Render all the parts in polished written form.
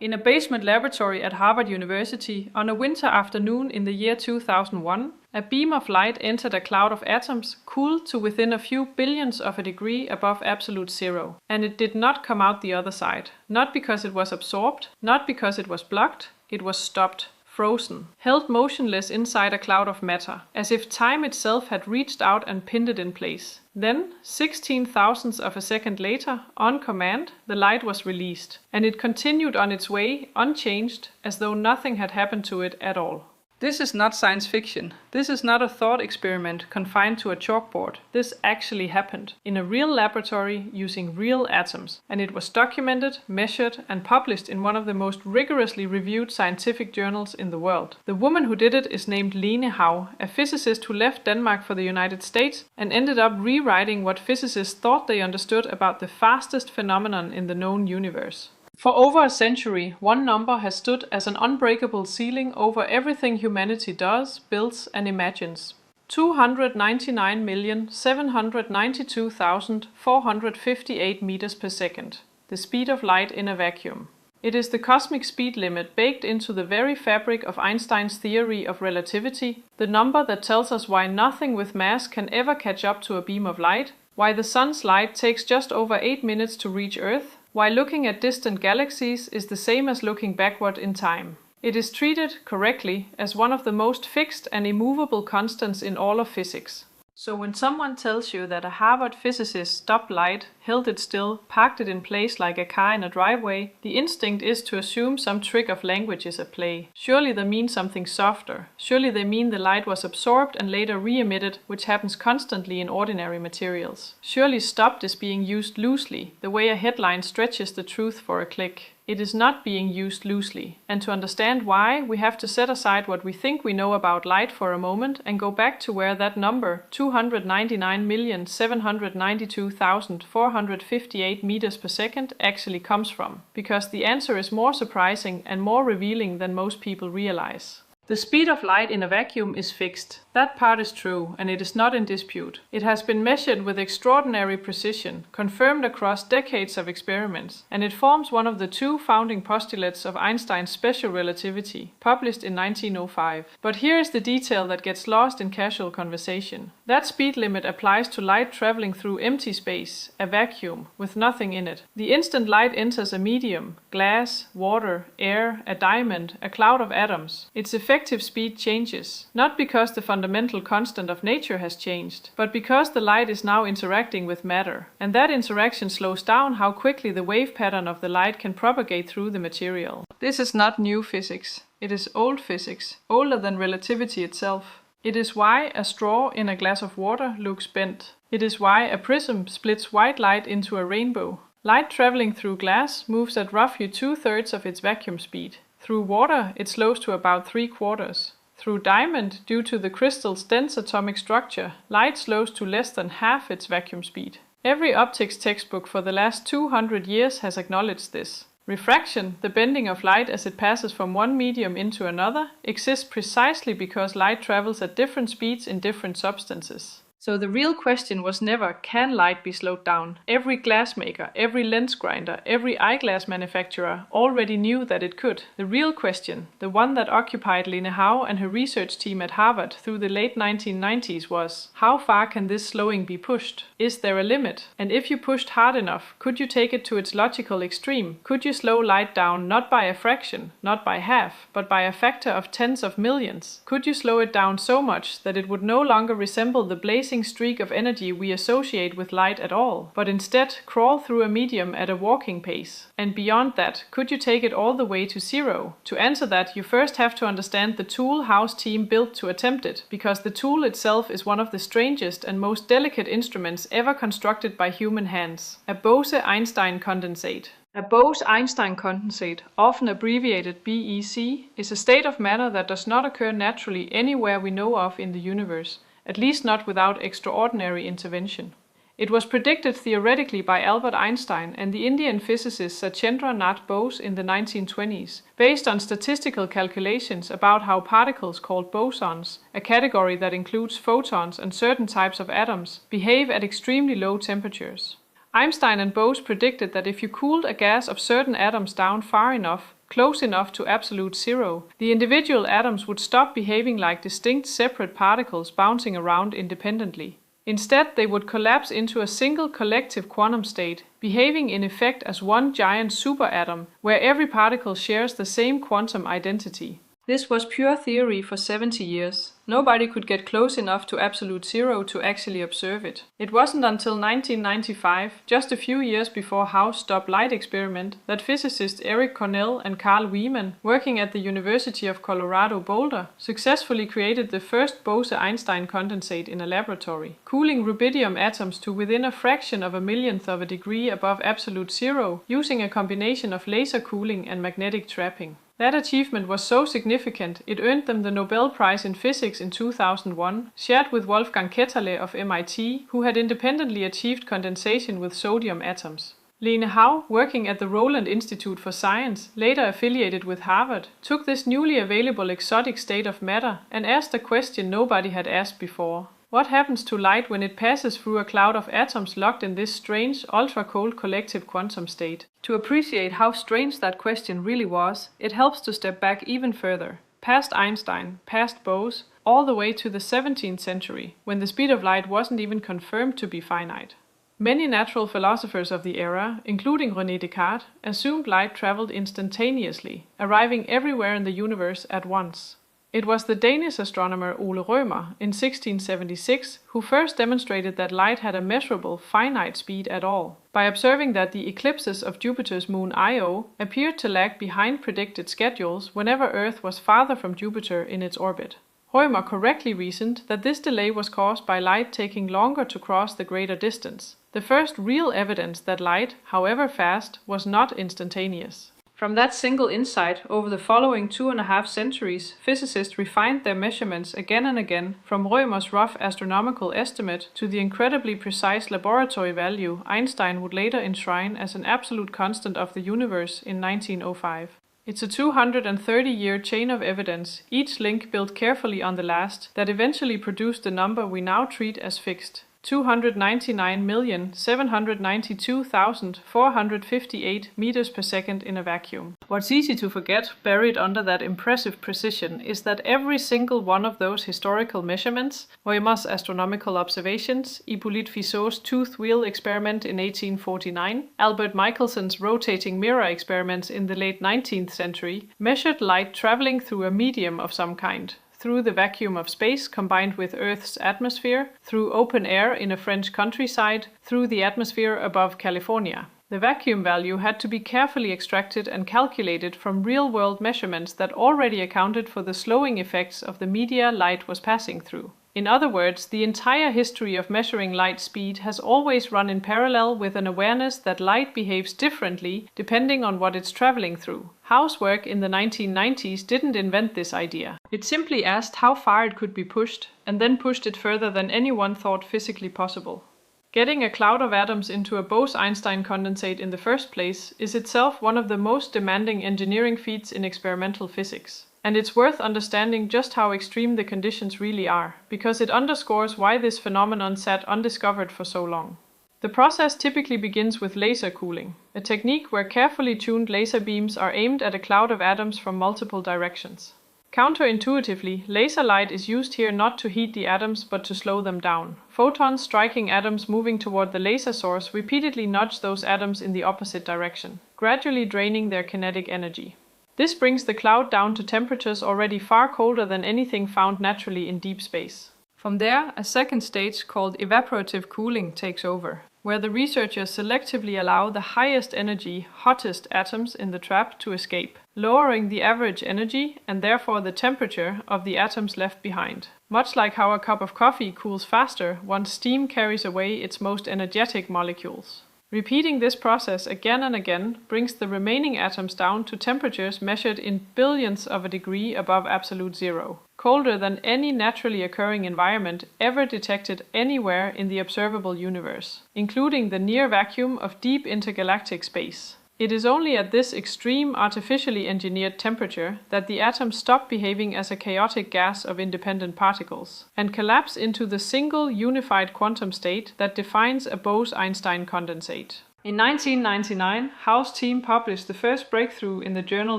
In a basement laboratory at Harvard University, on a winter afternoon in the year 2001, a beam of light entered a cloud of atoms cooled to within a few billionths of a degree above absolute zero. And it did not come out the other side. Not because it was absorbed, not because it was blocked, it was stopped. Frozen, held motionless inside a cloud of matter, as if time itself had reached out and pinned it in place. Then, 16 thousandths of a second later, on command, the light was released, and it continued on its way, unchanged, as though nothing had happened to it at all. This is not science fiction. This is not a thought experiment confined to a chalkboard. This actually happened in a real laboratory using real atoms, and it was documented, measured, and published in one of the most rigorously reviewed scientific journals in the world. The woman who did it is named Lene Haug, a physicist who left Denmark for the United States and ended up rewriting what physicists thought they understood about the fastest phenomenon in the known universe. For over a century, one number has stood as an unbreakable ceiling over everything humanity does, builds, and imagines. 299,792,458 meters per second, the speed of light in a vacuum. It is the cosmic speed limit baked into the very fabric of Einstein's theory of relativity, the number that tells us why nothing with mass can ever catch up to a beam of light, why the sun's light takes just over 8 minutes to reach Earth, why looking at distant galaxies is the same as looking backward in time. It is treated, correctly, as one of the most fixed and immovable constants in all of physics. So when someone tells you that a Harvard physicist stopped light, held it still, parked it in place like a car in a driveway, the instinct is to assume some trick of language is at play. Surely they mean something softer. Surely they mean the light was absorbed and later re-emitted, which happens constantly in ordinary materials. Surely stopped is being used loosely, the way a headline stretches the truth for a click. It is not being used loosely, and to understand why, we have to set aside what we think we know about light for a moment and go back to where that number, 299,792,458 meters per second, actually comes from, because the answer is more surprising and more revealing than most people realize. The speed of light in a vacuum is fixed. That part is true, and it is not in dispute. It has been measured with extraordinary precision, confirmed across decades of experiments, and it forms one of the two founding postulates of Einstein's special relativity, published in 1905. But here is the detail that gets lost in casual conversation. That speed limit applies to light traveling through empty space, a vacuum, with nothing in it. The instant light enters a medium, glass, water, air, a diamond, a cloud of atoms, its effective speed changes, not because the fundamental constant of nature has changed, but because the light is now interacting with matter, and that interaction slows down how quickly the wave pattern of the light can propagate through the material. This is not new physics. It is old physics, older than relativity itself. It is why a straw in a glass of water looks bent. It is why a prism splits white light into a rainbow. Light traveling through glass moves at roughly 2/3 of its vacuum speed. Through water, it slows to about 3/4. Through diamond, due to the crystal's dense atomic structure, light slows to less than half its vacuum speed. Every optics textbook for the last 200 years has acknowledged this. Refraction, the bending of light as it passes from one medium into another, exists precisely because light travels at different speeds in different substances. So the real question was never, can light be slowed down? Every glassmaker, every lens grinder, every eyeglass manufacturer already knew that it could. The real question, the one that occupied Lene Haug and her research team at Harvard through the late 1990s was, how far can this slowing be pushed? Is there a limit? And if you pushed hard enough, could you take it to its logical extreme? Could you slow light down not by a fraction, not by half, but by a factor of tens of millions? Could you slow it down so much that it would no longer resemble the blazing streak of energy we associate with light at all, but instead crawl through a medium at a walking pace? And beyond that, could you take it all the way to zero? To answer that, you first have to understand the tool Haug's team built to attempt it, because the tool itself is one of the strangest and most delicate instruments ever constructed by human hands. A Bose-Einstein condensate. A Bose-Einstein condensate, often abbreviated BEC, is a state of matter that does not occur naturally anywhere we know of in the universe, at least not without extraordinary intervention. It was predicted theoretically by Albert Einstein and the Indian physicist Sachendra Nath Bose in the 1920s, based on statistical calculations about how particles called bosons, a category that includes photons and certain types of atoms, behave at extremely low temperatures. Einstein and Bose predicted that if you cooled a gas of certain atoms down far enough, close enough to absolute zero, the individual atoms would stop behaving like distinct separate particles bouncing around independently. Instead, they would collapse into a single collective quantum state, behaving in effect as one giant superatom, where every particle shares the same quantum identity. This was pure theory for 70 years. Nobody could get close enough to absolute zero to actually observe it. It wasn't until 1995, just a few years before Hough's stop-light experiment, that physicists Eric Cornell and Carl Wieman, working at the University of Colorado Boulder, successfully created the first Bose-Einstein condensate in a laboratory, cooling rubidium atoms to within a fraction of a millionth of a degree above absolute zero, using a combination of laser cooling and magnetic trapping. That achievement was so significant, it earned them the Nobel Prize in Physics in 2001, shared with Wolfgang Ketterle of MIT, who had independently achieved condensation with sodium atoms. Lene Hough, working at the Roland Institute for Science, later affiliated with Harvard, took this newly available exotic state of matter and asked a question nobody had asked before. What happens to light when it passes through a cloud of atoms locked in this strange, ultra-cold collective quantum state? To appreciate how strange that question really was, it helps to step back even further, past Einstein, past Bose, all the way to the 17th century, when the speed of light wasn't even confirmed to be finite. Many natural philosophers of the era, including René Descartes, assumed light traveled instantaneously, arriving everywhere in the universe at once. It was the Danish astronomer Ole Rømer in 1676 who first demonstrated that light had a measurable, finite speed at all, by observing that the eclipses of Jupiter's moon Io appeared to lag behind predicted schedules whenever Earth was farther from Jupiter in its orbit. Rømer correctly reasoned that this delay was caused by light taking longer to cross the greater distance, the first real evidence that light, however fast, was not instantaneous. From that single insight, over the following 2.5 centuries, physicists refined their measurements again and again, from Rømer's rough astronomical estimate to the incredibly precise laboratory value Einstein would later enshrine as an absolute constant of the universe in 1905. It's a 230-year chain of evidence, each link built carefully on the last, that eventually produced the number we now treat as fixed. 299,792,458 meters per second in a vacuum. What's easy to forget, buried under that impressive precision, is that every single one of those historical measurements, Rømer's astronomical observations, Hippolyte Fizeau's tooth wheel experiment in 1849, Albert Michelson's rotating mirror experiments in the late 19th century, measured light traveling through a medium of some kind. Through the vacuum of space combined with Earth's atmosphere, through open air in a French countryside, through the atmosphere above California. The vacuum value had to be carefully extracted and calculated from real-world measurements that already accounted for the slowing effects of the media light was passing through. In other words, the entire history of measuring light speed has always run in parallel with an awareness that light behaves differently depending on what it's traveling through. Hough's work in the 1990s didn't invent this idea. It simply asked how far it could be pushed, and then pushed it further than anyone thought physically possible. Getting a cloud of atoms into a Bose-Einstein condensate in the first place is itself one of the most demanding engineering feats in experimental physics. And it's worth understanding just how extreme the conditions really are, because it underscores why this phenomenon sat undiscovered for so long. The process typically begins with laser cooling, a technique where carefully tuned laser beams are aimed at a cloud of atoms from multiple directions. Counterintuitively, laser light is used here not to heat the atoms but to slow them down. Photons striking atoms moving toward the laser source repeatedly nudge those atoms in the opposite direction, gradually draining their kinetic energy. This brings the cloud down to temperatures already far colder than anything found naturally in deep space. From there, a second stage called evaporative cooling takes over, where the researchers selectively allow the highest energy, hottest atoms in the trap to escape, lowering the average energy and therefore the temperature of the atoms left behind. Much like how a cup of coffee cools faster once steam carries away its most energetic molecules. Repeating this process again and again brings the remaining atoms down to temperatures measured in billionths of a degree above absolute zero, colder than any naturally occurring environment ever detected anywhere in the observable universe, including the near vacuum of deep intergalactic space. It is only at this extreme artificially engineered temperature that the atoms stop behaving as a chaotic gas of independent particles and collapse into the single unified quantum state that defines a Bose-Einstein condensate. In 1999, Howe's team published the first breakthrough in the journal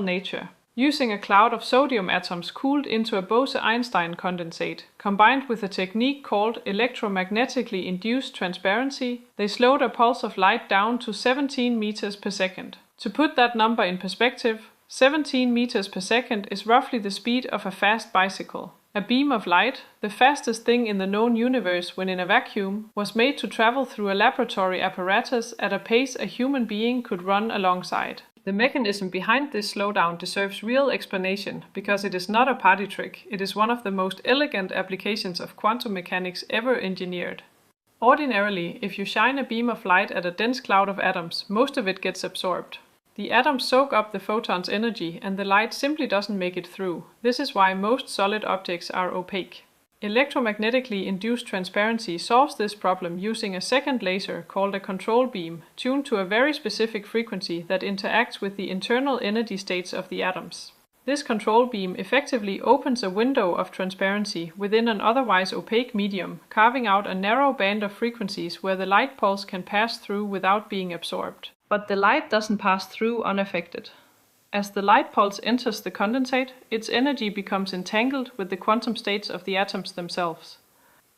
Nature. Using a cloud of sodium atoms cooled into a Bose-Einstein condensate, combined with a technique called electromagnetically induced transparency, they slowed a pulse of light down to 17 meters per second. To put that number in perspective, 17 meters per second is roughly the speed of a fast bicycle. A beam of light, the fastest thing in the known universe when in a vacuum, was made to travel through a laboratory apparatus at a pace a human being could run alongside. The mechanism behind this slowdown deserves real explanation because it is not a party trick, it is one of the most elegant applications of quantum mechanics ever engineered. Ordinarily, if you shine a beam of light at a dense cloud of atoms, most of it gets absorbed. The atoms soak up the photon's energy and the light simply doesn't make it through. This is why most solid objects are opaque. Electromagnetically induced transparency solves this problem using a second laser called a control beam, tuned to a very specific frequency that interacts with the internal energy states of the atoms. This control beam effectively opens a window of transparency within an otherwise opaque medium, carving out a narrow band of frequencies where the light pulse can pass through without being absorbed. But the light doesn't pass through unaffected. As the light pulse enters the condensate, its energy becomes entangled with the quantum states of the atoms themselves.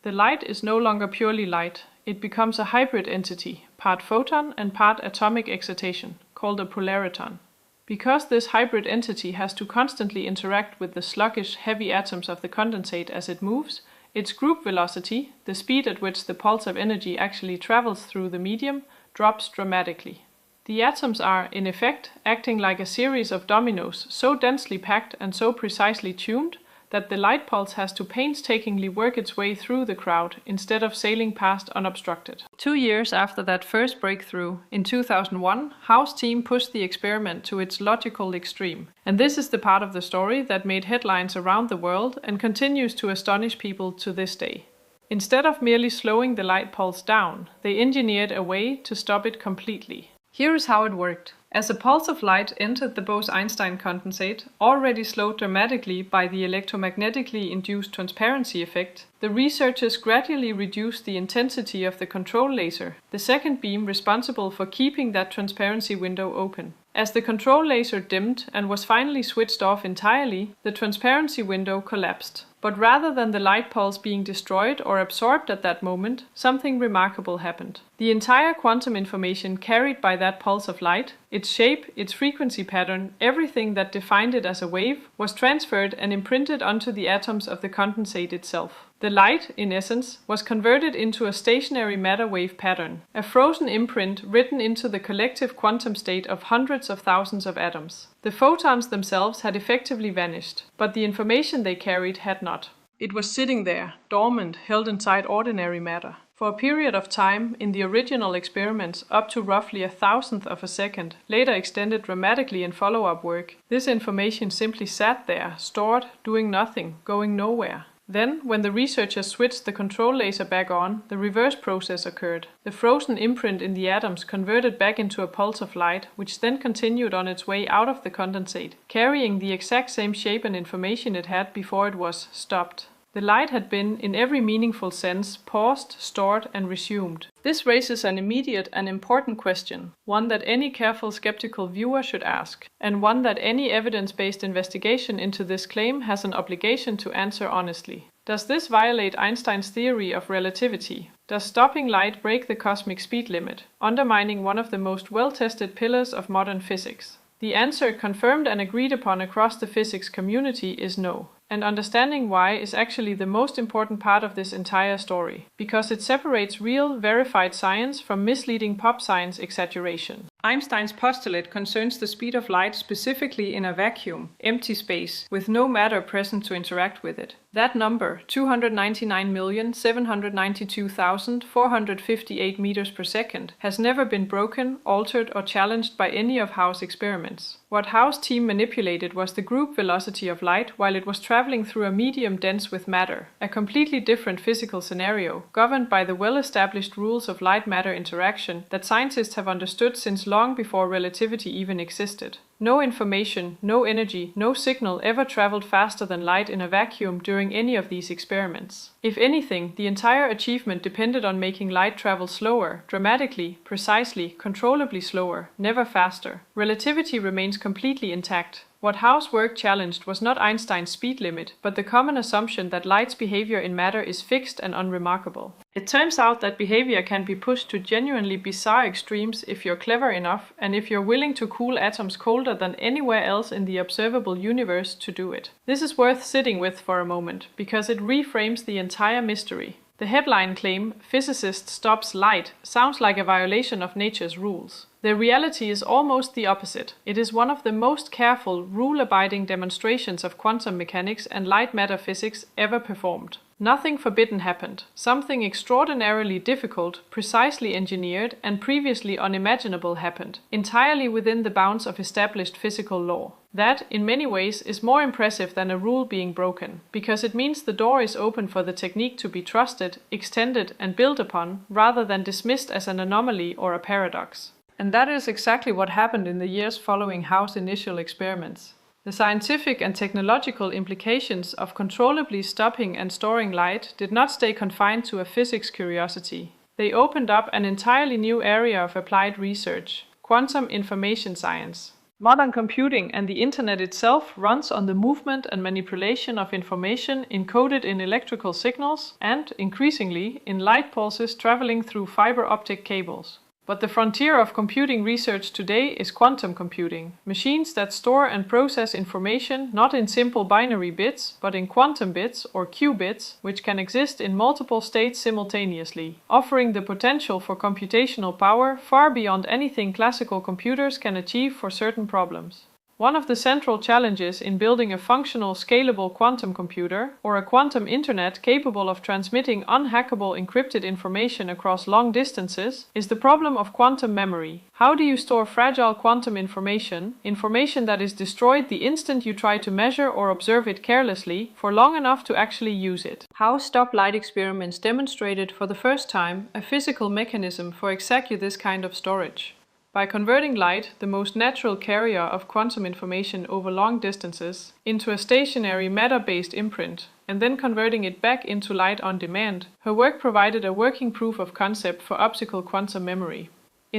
The light is no longer purely light, it becomes a hybrid entity, part photon and part atomic excitation, called a polariton. Because this hybrid entity has to constantly interact with the sluggish, heavy atoms of the condensate as it moves, its group velocity, the speed at which the pulse of energy actually travels through the medium, drops dramatically. The atoms are, in effect, acting like a series of dominoes so densely packed and so precisely tuned that the light pulse has to painstakingly work its way through the crowd instead of sailing past unobstructed. 2 years after that first breakthrough, in 2001, Howe's team pushed the experiment to its logical extreme. And this is the part of the story that made headlines around the world and continues to astonish people to this day. Instead of merely slowing the light pulse down, they engineered a way to stop it completely. Here is how it worked. As a pulse of light entered the Bose-Einstein condensate, already slowed dramatically by the electromagnetically induced transparency effect, the researchers gradually reduced the intensity of the control laser, the second beam responsible for keeping that transparency window open. As the control laser dimmed and was finally switched off entirely, the transparency window collapsed. But rather than the light pulse being destroyed or absorbed at that moment, something remarkable happened. The entire quantum information carried by that pulse of light, its shape, its frequency pattern, everything that defined it as a wave, was transferred and imprinted onto the atoms of the condensate itself. The light, in essence, was converted into a stationary matter wave pattern, a frozen imprint written into the collective quantum state of hundreds of thousands of atoms. The photons themselves had effectively vanished, but the information they carried had not. It was sitting there, dormant, held inside ordinary matter. For a period of time, in the original experiments, up to roughly 1/1000th of a second, later extended dramatically in follow-up work, this information simply sat there, stored, doing nothing, going nowhere. Then, when the researchers switched the control laser back on, the reverse process occurred. The frozen imprint in the atoms converted back into a pulse of light, which then continued on its way out of the condensate, carrying the exact same shape and information it had before it was stopped. The light had been, in every meaningful sense, paused, stored, and resumed. This raises an immediate and important question, one that any careful skeptical viewer should ask, and one that any evidence-based investigation into this claim has an obligation to answer honestly. Does this violate Einstein's theory of relativity? Does stopping light break the cosmic speed limit, undermining one of the most well-tested pillars of modern physics? The answer, confirmed and agreed upon across the physics community, is no. And understanding why is actually the most important part of this entire story, because it separates real, verified science from misleading pop science exaggeration. Einstein's postulate concerns the speed of light specifically in a vacuum, empty space, with no matter present to interact with it. That number, 299,792,458 meters per second, has never been broken, altered, or challenged by any of Howe's experiments. What Howe's team manipulated was the group velocity of light while it was traveling traveling through a medium dense with matter, a completely different physical scenario, governed by the well-established rules of light-matter interaction that scientists have understood since long before relativity even existed. No information, no energy, no signal ever traveled faster than light in a vacuum during any of these experiments. If anything, the entire achievement depended on making light travel slower, dramatically, precisely, controllably slower, never faster. Relativity remains completely intact. What Howe's work challenged was not Einstein's speed limit, but the common assumption that light's behavior in matter is fixed and unremarkable. It turns out that behavior can be pushed to genuinely bizarre extremes if you're clever enough and if you're willing to cool atoms colder than anywhere else in the observable universe to do it. This is worth sitting with for a moment, because it reframes the entire mystery. The headline claim, "Physicist stops light," sounds like a violation of nature's rules. The reality is almost the opposite. It is one of the most careful, rule-abiding demonstrations of quantum mechanics and light-matter physics ever performed. Nothing forbidden happened. Something extraordinarily difficult, precisely engineered, and previously unimaginable happened, entirely within the bounds of established physical law. That, in many ways, is more impressive than a rule being broken, because it means the door is open for the technique to be trusted, extended, and built upon, rather than dismissed as an anomaly or a paradox. And that is exactly what happened in the years following Howe's initial experiments. The scientific and technological implications of controllably stopping and storing light did not stay confined to a physics curiosity. They opened up an entirely new area of applied research: quantum information science. Modern computing and the Internet itself runs on the movement and manipulation of information encoded in electrical signals and, increasingly, in light pulses traveling through fiber optic cables. But the frontier of computing research today is quantum computing, machines that store and process information not in simple binary bits, but in quantum bits or qubits, which can exist in multiple states simultaneously, offering the potential for computational power far beyond anything classical computers can achieve for certain problems. One of the central challenges in building a functional, scalable quantum computer, or a quantum internet capable of transmitting unhackable encrypted information across long distances, is the problem of quantum memory. How do you store fragile quantum information that is destroyed the instant you try to measure or observe it carelessly, for long enough to actually use it? Howe's stop-light experiments demonstrated for the first time a physical mechanism for exactly this kind of storage. By converting light, the most natural carrier of quantum information over long distances, into a stationary matter-based imprint, and then converting it back into light on demand, her work provided a working proof of concept for optical quantum memory.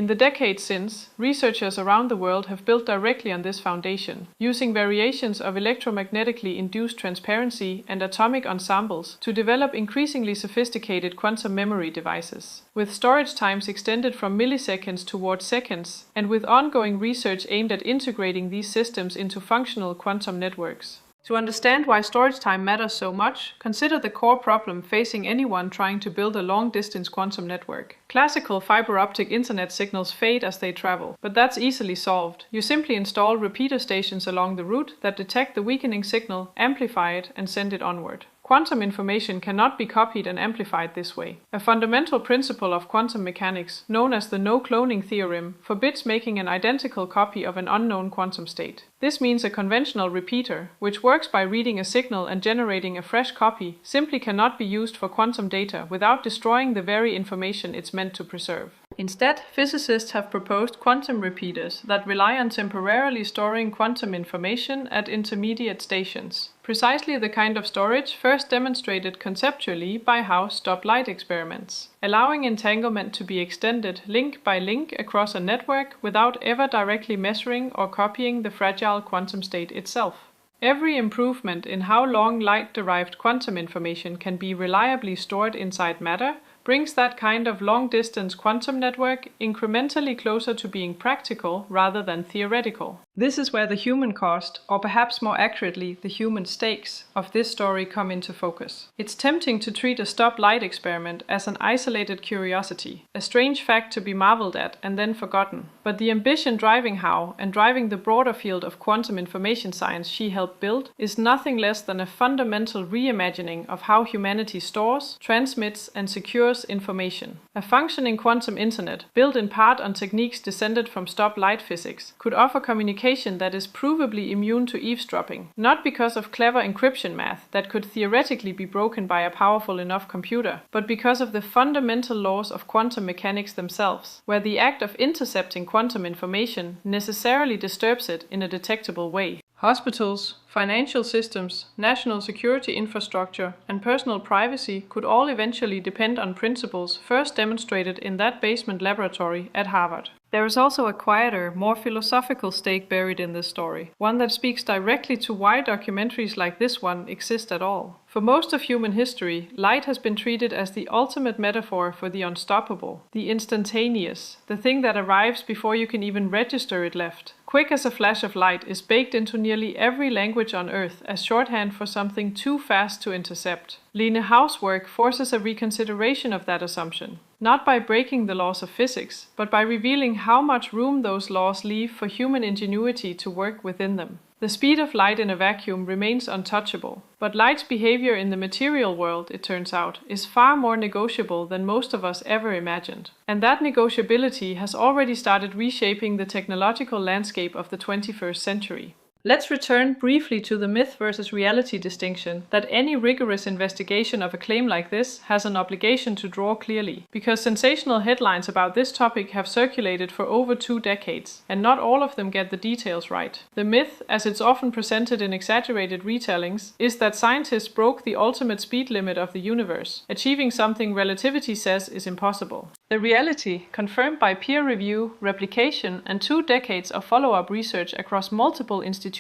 In the decades since, researchers around the world have built directly on this foundation, using variations of electromagnetically induced transparency and atomic ensembles to develop increasingly sophisticated quantum memory devices. With storage times extended from milliseconds towards seconds, and with ongoing research aimed at integrating these systems into functional quantum networks. To understand why storage time matters so much, consider the core problem facing anyone trying to build a long-distance quantum network. Classical fiber optic internet signals fade as they travel, but that's easily solved. You simply install repeater stations along the route that detect the weakening signal, amplify it, and send it onward. Quantum information cannot be copied and amplified this way. A fundamental principle of quantum mechanics, known as the no-cloning theorem, forbids making an identical copy of an unknown quantum state. This means a conventional repeater, which works by reading a signal and generating a fresh copy, simply cannot be used for quantum data without destroying the very information it's meant to preserve. Instead, physicists have proposed quantum repeaters that rely on temporarily storing quantum information at intermediate stations. Precisely the kind of storage first demonstrated conceptually by Howe's stop-light experiments, allowing entanglement to be extended link by link across a network without ever directly measuring or copying the fragile quantum state itself. Every improvement in how long light-derived quantum information can be reliably stored inside matter brings that kind of long-distance quantum network incrementally closer to being practical rather than theoretical. This is where the human cost, or perhaps more accurately, the human stakes, of this story come into focus. It's tempting to treat a stop-light experiment as an isolated curiosity, a strange fact to be marveled at and then forgotten. But the ambition driving Howe, and driving the broader field of quantum information science she helped build, is nothing less than a fundamental reimagining of how humanity stores, transmits, and secures stores information. A functioning quantum internet, built in part on techniques descended from stop-light physics, could offer communication that is provably immune to eavesdropping, not because of clever encryption math that could theoretically be broken by a powerful enough computer, but because of the fundamental laws of quantum mechanics themselves, where the act of intercepting quantum information necessarily disturbs it in a detectable way. Hospitals, financial systems, national security infrastructure, and personal privacy could all eventually depend on principles first demonstrated in that basement laboratory at Harvard. There is also a quieter, more philosophical stake buried in this story, one that speaks directly to why documentaries like this one exist at all. For most of human history, light has been treated as the ultimate metaphor for the unstoppable, the instantaneous, the thing that arrives before you can even register it left. Quick as a flash of light is baked into nearly every language on Earth as shorthand for something too fast to intercept. Line Hau's work forces a reconsideration of that assumption, not by breaking the laws of physics, but by revealing how much room those laws leave for human ingenuity to work within them. The speed of light in a vacuum remains untouchable, but light's behavior in the material world, it turns out, is far more negotiable than most of us ever imagined. And that negotiability has already started reshaping the technological landscape of the 21st century. Let's return briefly to the myth versus reality distinction that any rigorous investigation of a claim like this has an obligation to draw clearly, because sensational headlines about this topic have circulated for over 2 decades, and not all of them get the details right. The myth, as it's often presented in exaggerated retellings, is that scientists broke the ultimate speed limit of the universe, achieving something relativity says is impossible. The reality, confirmed by peer review, replication, and 2 decades of follow-up research across multiple institutions,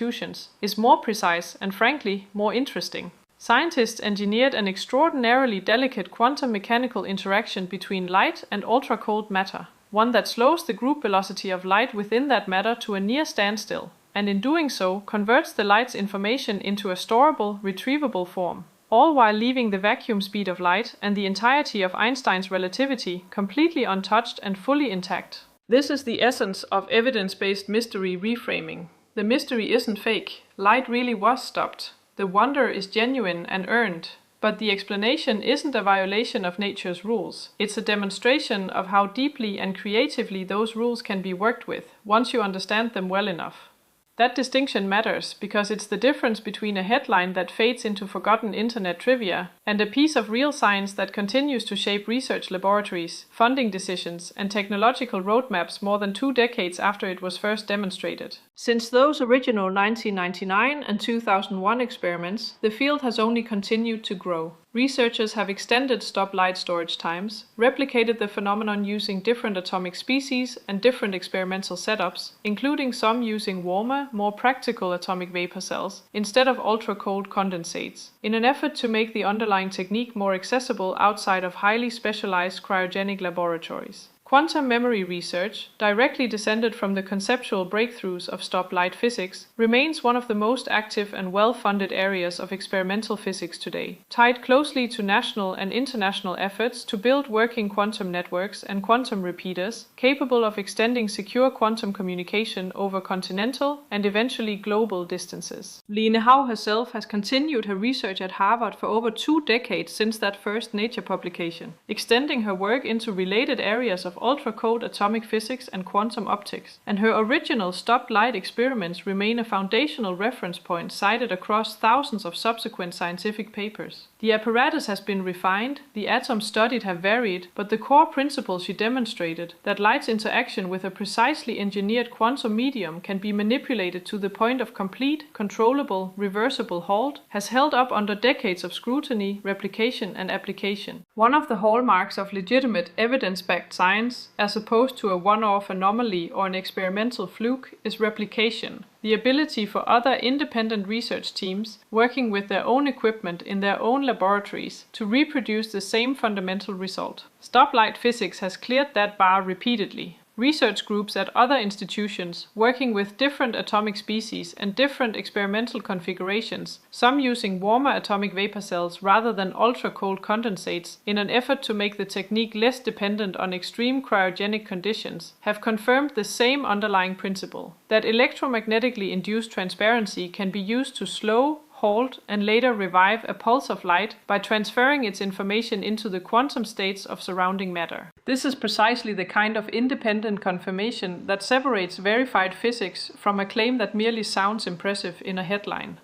is more precise and frankly more interesting. Scientists engineered an extraordinarily delicate quantum mechanical interaction between light and ultra-cold matter, one that slows the group velocity of light within that matter to a near standstill, and in doing so converts the light's information into a storable, retrievable form, all while leaving the vacuum speed of light and the entirety of Einstein's relativity completely untouched and fully intact. This is the essence of evidence-based mystery reframing. The mystery isn't fake. Light really was stopped. The wonder is genuine and earned. But the explanation isn't a violation of nature's rules. It's a demonstration of how deeply and creatively those rules can be worked with, once you understand them well enough. That distinction matters because it's the difference between a headline that fades into forgotten internet trivia and a piece of real science that continues to shape research laboratories, funding decisions, and technological roadmaps more than 2 decades after it was first demonstrated. Since those original 1999 and 2001 experiments, the field has only continued to grow. Researchers have extended stop-light storage times, replicated the phenomenon using different atomic species and different experimental setups, including some using warmer, more practical atomic vapor cells instead of ultra-cold condensates, in an effort to make the underlying technique more accessible outside of highly specialized cryogenic laboratories. Quantum memory research, directly descended from the conceptual breakthroughs of stop-light physics, remains one of the most active and well-funded areas of experimental physics today, tied closely to national and international efforts to build working quantum networks and quantum repeaters capable of extending secure quantum communication over continental and eventually global distances. Line Hau herself has continued her research at Harvard for over 2 decades since that first Nature publication, extending her work into related areas of ultra-cold atomic physics and quantum optics, and her original stop-light experiments remain a foundational reference point cited across thousands of subsequent scientific papers. The apparatus has been refined, the atoms studied have varied, but the core principle she demonstrated, that light's interaction with a precisely engineered quantum medium can be manipulated to the point of complete, controllable, reversible halt, has held up under decades of scrutiny, replication, and application. One of the hallmarks of legitimate, evidence-backed science, as opposed to a one-off anomaly or an experimental fluke, is replication, the ability for other independent research teams working with their own equipment in their own laboratories to reproduce the same fundamental result. Stop-light physics has cleared that bar repeatedly. Research groups at other institutions working with different atomic species and different experimental configurations, some using warmer atomic vapor cells rather than ultra-cold condensates in an effort to make the technique less dependent on extreme cryogenic conditions, have confirmed the same underlying principle, that electromagnetically induced transparency can be used to slow, halt, and later revive a pulse of light by transferring its information into the quantum states of surrounding matter. This is precisely the kind of independent confirmation that separates verified physics from a claim that merely sounds impressive in a headline.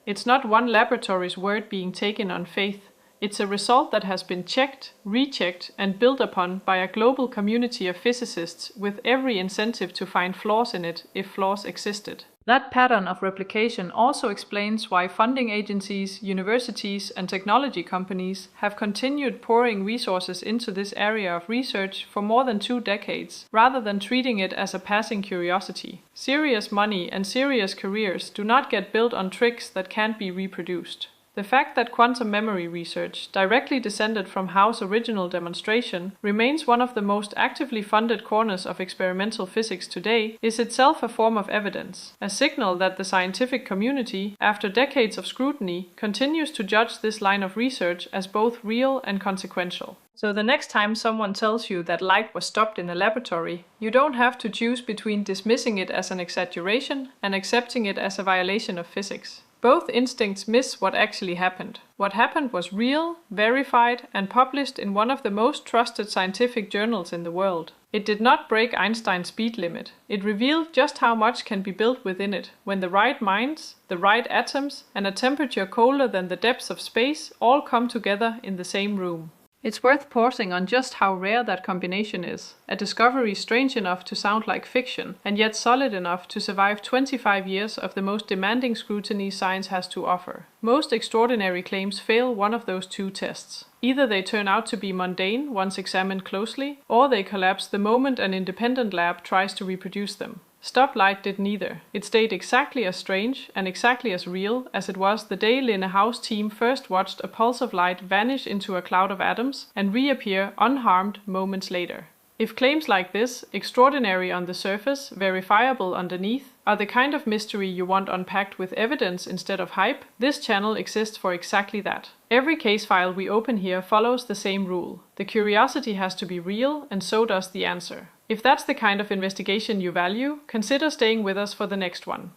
It's not one laboratory's word being taken on faith. It's a result that has been checked, rechecked, and built upon by a global community of physicists with every incentive to find flaws in it if flaws existed. That pattern of replication also explains why funding agencies, universities, and technology companies have continued pouring resources into this area of research for more than 2 decades, rather than treating it as a passing curiosity. Serious money and serious careers do not get built on tricks that can't be reproduced. The fact that quantum memory research, directly descended from Howe's original demonstration, remains one of the most actively funded corners of experimental physics today is itself a form of evidence, a signal that the scientific community, after decades of scrutiny, continues to judge this line of research as both real and consequential. So the next time someone tells you that light was stopped in a laboratory, you don't have to choose between dismissing it as an exaggeration and accepting it as a violation of physics. Both instincts miss what actually happened. What happened was real, verified, and published in one of the most trusted scientific journals in the world. It did not break Einstein's speed limit. It revealed just how much can be built within it, when the right minds, the right atoms, and a temperature colder than the depths of space all come together in the same room. It's worth pausing on just how rare that combination is, a discovery strange enough to sound like fiction, and yet solid enough to survive 25 years of the most demanding scrutiny science has to offer. Most extraordinary claims fail one of those 2 tests. Either they turn out to be mundane once examined closely, or they collapse the moment an independent lab tries to reproduce them. Stoplight did neither. It stayed exactly as strange and exactly as real as it was the day Lene Howe's team first watched a pulse of light vanish into a cloud of atoms and reappear unharmed moments later. If claims like this, extraordinary on the surface, verifiable underneath, are the kind of mystery you want unpacked with evidence instead of hype, this channel exists for exactly that. Every case file we open here follows the same rule. The curiosity has to be real, and so does the answer. If that's the kind of investigation you value, consider staying with us for the next one.